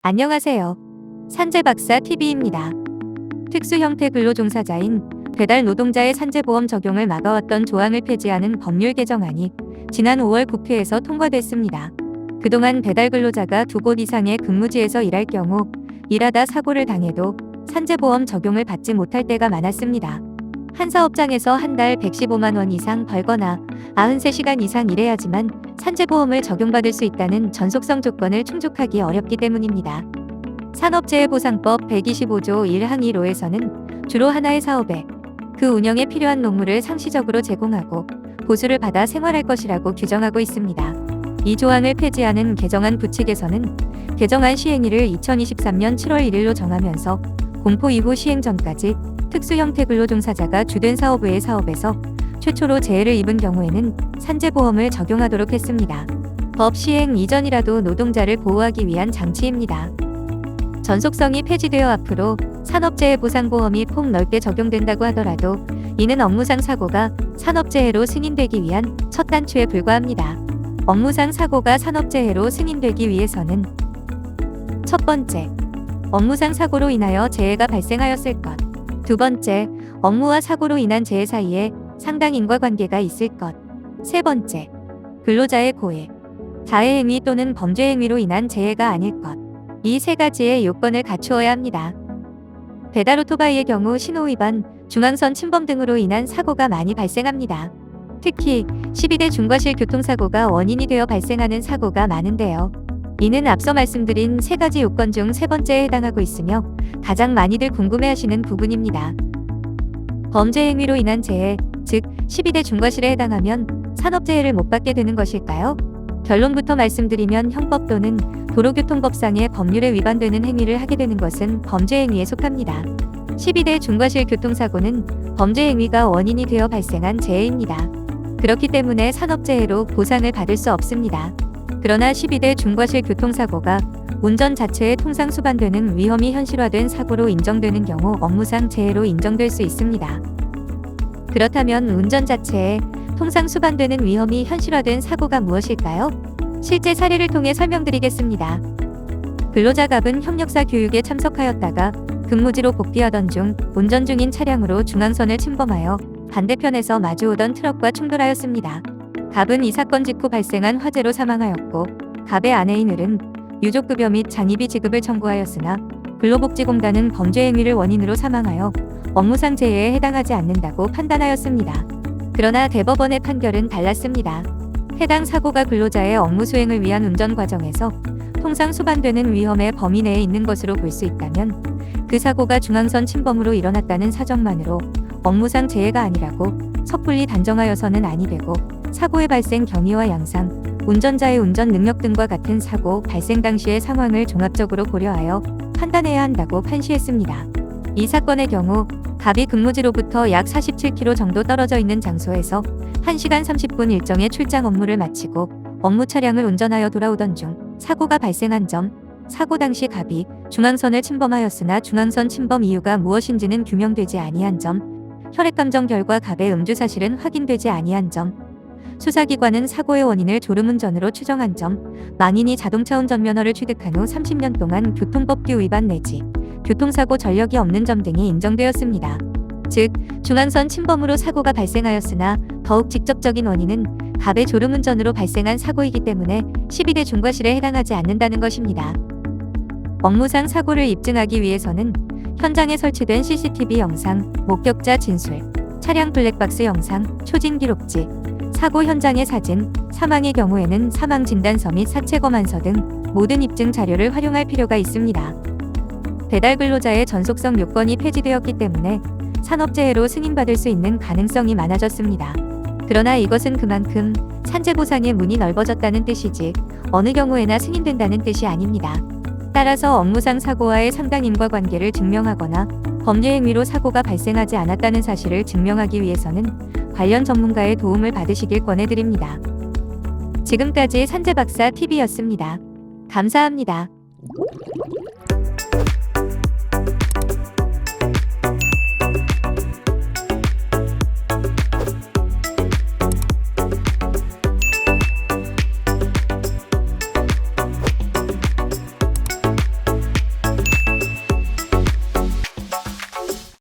안녕하세요. 산재박사TV입니다. 특수 형태 근로종사자인 배달 노동자의 산재보험 적용을 막아왔던 조항을 폐지하는 법률 개정안이 지난 5월 국회에서 통과됐습니다. 그동안 배달 근로자가 2곳 이상의 근무지에서 일할 경우 일하다 사고를 당해도 산재보험 적용을 받지 못할 때가 많았습니다. 한 사업장에서 한 달 115만 원 이상 벌거나 93시간 이상 일해야지만 산재보험을 적용받을 수 있다는 전속성 조건을 충족하기 어렵기 때문입니다. 산업재해보상법 125조 1항 1호에서는 주로 하나의 사업에 그 운영에 필요한 농물을 상시적으로 제공하고 보수를 받아 생활할 것이라고 규정하고 있습니다. 이 조항을 폐지하는 개정안 부칙에서는 개정안 시행일을 2023년 7월 1일로 정하면서 공포 이후 시행 전까지 특수 형태 근로종사자가 주된 사업 외의 사업에서 최초로 재해를 입은 경우에는 산재보험을 적용하도록 했습니다. 법 시행 이전이라도 노동자를 보호하기 위한 장치입니다. 전속성이 폐지되어 앞으로 산업재해보상보험이 폭넓게 적용된다고 하더라도 이는 업무상 사고가 산업재해로 승인되기 위한 첫 단추에 불과합니다. 업무상 사고가 산업재해로 승인되기 위해서는 첫 번째, 업무상 사고로 인하여 재해가 발생하였을 것. 두 번째, 업무와 사고로 인한 재해 사이에 상당 인과관계가 있을 것. 세 번째, 근로자의 고의, 자해 행위 또는 범죄 행위로 인한 재해가 아닐 것. 이 세 가지의 요건을 갖추어야 합니다. 배달 오토바이의 경우 신호위반, 중앙선 침범 등으로 인한 사고가 많이 발생합니다. 특히 12대 중과실 교통사고가 원인이 되어 발생하는 사고가 많은데요. 이는 앞서 말씀드린 세 가지 요건 중 세 번째에 해당하고 있으며 가장 많이들 궁금해하시는 부분입니다. 범죄 행위로 인한 재해, 즉 12대 중과실에 해당하면 산업재해를 못 받게 되는 것일까요? 결론부터 말씀드리면 형법 또는 도로교통법상의 법률에 위반되는 행위를 하게 되는 것은 범죄 행위에 속합니다. 12대 중과실 교통사고는 범죄 행위가 원인이 되어 발생한 재해입니다. 그렇기 때문에 산업재해로 보상을 받을 수 없습니다. 그러나 12대 중과실 교통사고가 운전 자체에 통상 수반되는 위험이 현실화된 사고로 인정되는 경우 업무상 재해로 인정될 수 있습니다. 그렇다면 운전 자체에 통상 수반되는 위험이 현실화된 사고가 무엇일까요? 실제 사례를 통해 설명드리겠습니다. 근로자 갑은 협력사 교육에 참석하였다가 근무지로 복귀하던 중 운전 중인 차량으로 중앙선을 침범하여 반대편에서 마주오던 트럭과 충돌하였습니다. 갑은 이 사건 직후 발생한 화재로 사망하였고 갑의 아내인 을은 유족급여 및 장의비 지급을 청구하였으나 근로복지공단은 범죄 행위를 원인으로 사망하여 업무상 재해에 해당하지 않는다고 판단하였습니다. 그러나 대법원의 판결은 달랐습니다. 해당 사고가 근로자의 업무 수행을 위한 운전 과정에서 통상 수반되는 위험의 범위 내에 있는 것으로 볼 수 있다면 그 사고가 중앙선 침범으로 일어났다는 사정만으로 업무상 재해가 아니라고 섣불리 단정하여서는 아니 되고 사고의 발생 경위와 양상, 운전자의 운전 능력 등과 같은 사고 발생 당시의 상황을 종합적으로 고려하여 판단해야 한다고 판시했습니다. 이 사건의 경우 갑이 근무지로부터 약 47km 정도 떨어져 있는 장소에서 1시간 30분 일정의 출장 업무를 마치고 업무 차량을 운전하여 돌아오던 중 사고가 발생한 점, 사고 당시 갑이 중앙선을 침범하였으나 중앙선 침범 이유가 무엇인지는 규명되지 아니한 점, 혈액감정 결과 갑의 음주 사실은 확인되지 아니한 점, 수사기관은 사고의 원인을 졸음운전으로 추정한 점, 망인이 자동차 운전면허를 취득한 후 30년 동안 교통법규 위반 내지 교통사고 전력이 없는 점 등이 인정되었습니다. 즉, 중앙선 침범으로 사고가 발생하였으나 더욱 직접적인 원인은 갑의 졸음운전으로 발생한 사고이기 때문에 12대 중과실에 해당하지 않는다는 것입니다. 업무상 사고를 입증하기 위해서는 현장에 설치된 CCTV 영상, 목격자 진술, 차량 블랙박스 영상, 초진 기록지, 사고 현장의 사진, 사망의 경우에는 사망 진단서 및 사체 검안서 등 모든 입증 자료를 활용할 필요가 있습니다. 배달 근로자의 전속성 요건이 폐지되었기 때문에 산업재해로 승인받을 수 있는 가능성이 많아졌습니다. 그러나 이것은 그만큼 산재보상의 문이 넓어졌다는 뜻이지 어느 경우에나 승인된다는 뜻이 아닙니다. 따라서 업무상 사고와의 상당 인과관계를 증명하거나 범죄 행위로 사고가 발생하지 않았다는 사실을 증명하기 위해서는 관련 전문가의 도움을 받으시길 권해드립니다. 지금까지 산재박사TV였습니다. 감사합니다.